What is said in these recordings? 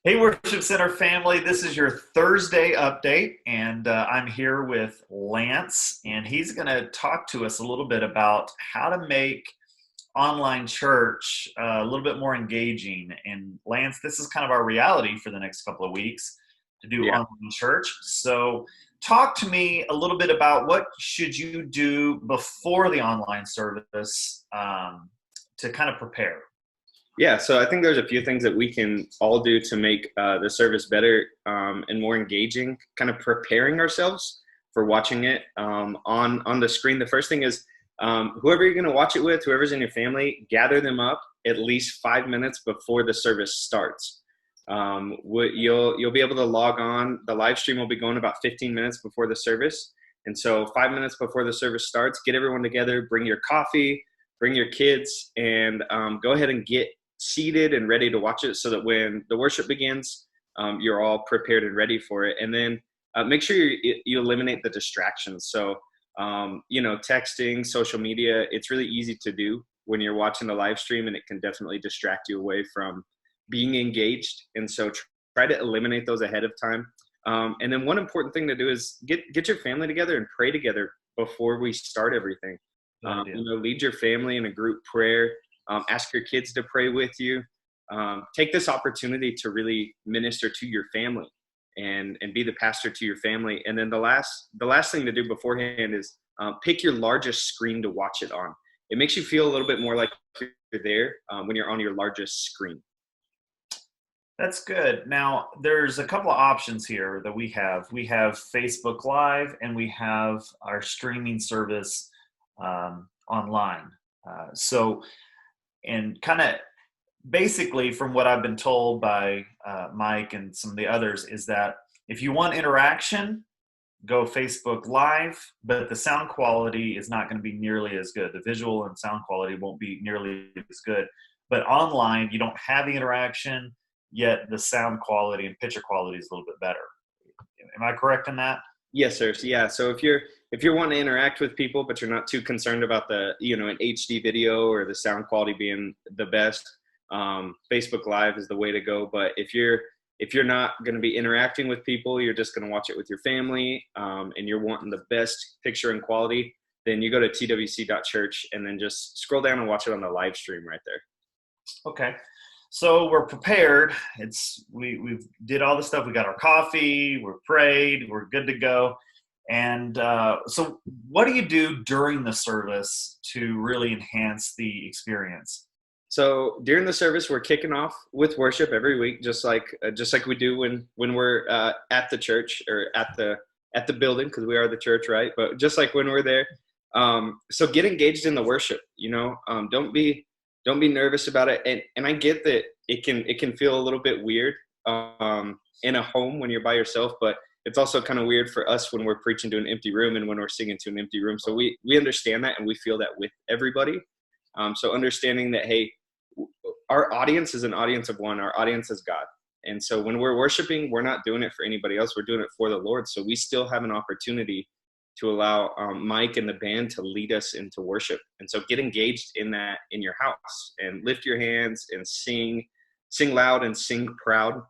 Hey, Worship Center family, this is your Thursday update, and I'm here with Lance, and he's going to talk to us a little bit about how to make online church a little bit more engaging. And Lance, this is kind of our reality for the next couple of weeks to do Yeah. online church. So, talk to me a little bit about what should you do before the online service to kind of prepare. Yeah. So I think there's a few things that we can all do to make the service better and more engaging, kind of preparing ourselves for watching it on the screen. The first thing is whoever you're going to watch it with, whoever's in your family, gather them up at least 5 minutes before the service starts. You'll be able to log on. The live stream will be going about 15 minutes before the service. And so 5 minutes before the service starts, get everyone together, bring your coffee, bring your kids, and go ahead and get seated and ready to watch it so that when the worship begins, you're all prepared and ready for it. And then make sure you eliminate the distractions. So, texting, social media, it's really easy to do when you're watching the live stream, and it can definitely distract you away from being engaged. And so try to eliminate those ahead of time. And then one important thing to do is get your family together and pray together before we start everything. Good idea. Lead your family in a group prayer. Ask your kids to pray with you. Take this opportunity to really minister to your family and be the pastor to your family. And then the last thing to do beforehand is pick your largest screen to watch it on. It makes you feel a little bit more like you're there when you're on your largest screen. That's good. Now, there's a couple of options here that we have. We have Facebook Live and we have our streaming service online. And kind of basically, from what I've been told by Mike and some of the others, is that if you want interaction, go Facebook Live, but the sound quality is not going to be nearly as good. The visual and sound quality won't be nearly as good. But online, you don't have the interaction, yet the sound quality and picture quality is a little bit better. Am I correct in that? Yes, sir. So, yeah. So if you're wanting to interact with people, but you're not too concerned about an HD video or the sound quality being the best, Facebook Live is the way to go. But if you're not going to be interacting with people, you're just going to watch it with your family, and you're wanting the best picture and quality, then you go to twc.church and then just scroll down and watch it on the live stream right there. Okay. So we're prepared. We did all the stuff. We got our coffee. We're prayed. We're good to go. And so, what do you do during the service to really enhance the experience? So during the service, we're kicking off with worship every week, just like we do when we're at the church or at the building, because we are the church, right? But just like when we're there, so get engaged in the worship. Don't be nervous about it. And I get that it can feel a little bit weird in a home when you're by yourself, but it's also kind of weird for us when we're preaching to an empty room and when we're singing to an empty room. So we understand that, and we feel that with everybody. So understanding that, hey, our audience is an audience of one. Our audience is God. And so when we're worshiping, we're not doing it for anybody else. We're doing it for the Lord. So we still have an opportunity to allow Mike and the band to lead us into worship. And so get engaged in that in your house and lift your hands and sing loud and sing proud.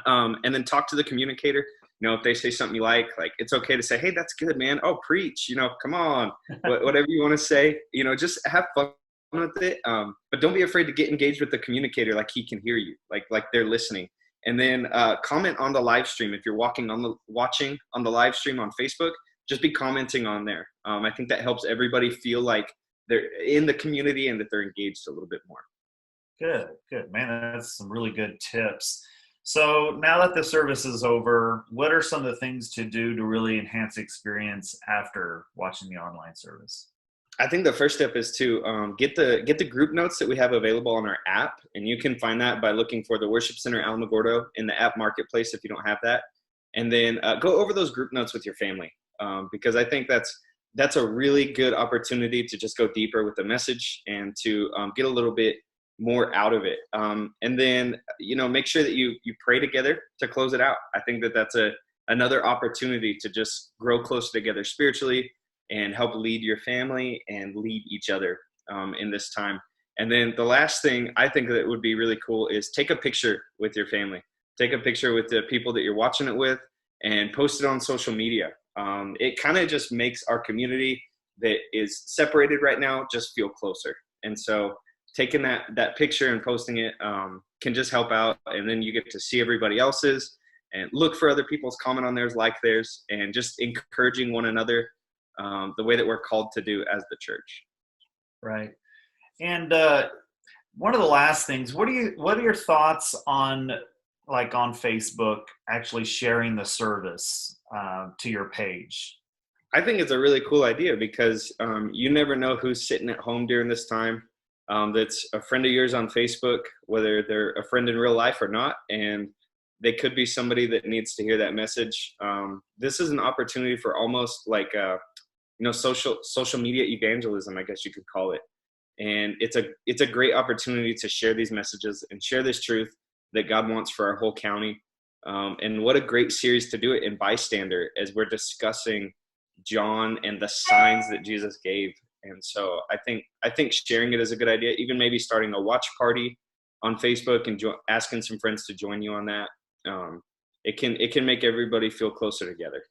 And then talk to the communicator. If they say something you like it's okay to say, hey, that's good, man. Oh, preach, come on, whatever you want to say, just have fun with it. But don't be afraid to get engaged with the communicator. Like he can hear you, like they're listening. And then comment on the live stream. If you're watching on the live stream on Facebook, just be commenting on there. I think that helps everybody feel like they're in the community and that they're engaged a little bit more. Good, man. That's some really good tips. So now that the service is over, what are some of the things to do to really enhance the experience after watching the online service? I think the first step is to get the group notes that we have available on our app, and you can find that by looking for the Worship Center Alamogordo in the app marketplace if you don't have that, and then go over those group notes with your family, because I think that's a really good opportunity to just go deeper with the message and to get a little bit more out of it, and then make sure that you pray together to close it out. I think that's another opportunity to just grow closer together spiritually and help lead your family and lead each other in this time. And then the last thing I think that would be really cool is take a picture with your family. Take a picture with the people that you're watching it with and post it on social media. It kind of just makes our community that is separated right now just feel closer. And so taking that picture and posting it can just help out. And then you get to see everybody else's and look for other people's comment on theirs, like theirs, and just encouraging one another the way that we're called to do as the church. Right. And one of the last things, what are your thoughts on, like, on Facebook actually sharing the service to your page? I think it's a really cool idea because you never know who's sitting at home during this time. That's a friend of yours on Facebook, whether they're a friend in real life or not, and they could be somebody that needs to hear that message. This is an opportunity for almost like social media evangelism, I guess you could call it. And it's a great opportunity to share these messages and share this truth that God wants for our whole county. And what a great series to do it in Bystander, as we're discussing John and the signs that Jesus gave. And so I think sharing it is a good idea. Even maybe starting a watch party on Facebook and asking some friends to join you on that. It can make everybody feel closer together.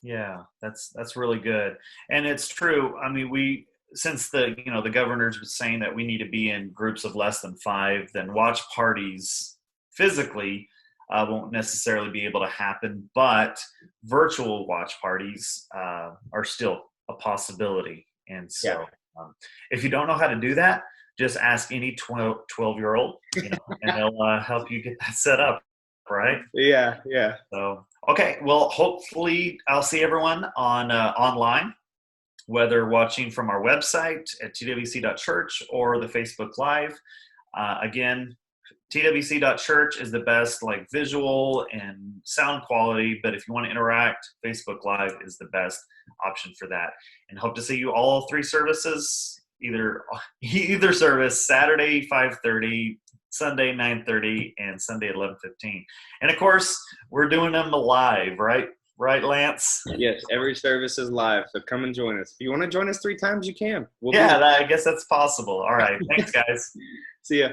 Yeah, that's really good. And it's true. I mean, since the governor's was saying that we need to be in groups of less than 5, then watch parties physically won't necessarily be able to happen, but virtual watch parties are still a possibility. And so if you don't know how to do that, just ask any 12-year-old, and they'll help you get that set up, right? Yeah. So, okay, well, hopefully I'll see everyone on online, whether watching from our website at twc.church or the Facebook Live. Again, twc.church is the best, like, visual and sound quality, but if you want to interact, Facebook Live is the best option for that. And hope to see you all 3 services, either service, Saturday 5:30, Sunday 9:30, and Sunday 11:15. And of course, we're doing them live, right? Right, Lance? Yes, every service is live, so come and join us. If you want to join us 3 times, you can. I guess that's possible. All right. Thanks, guys. See ya.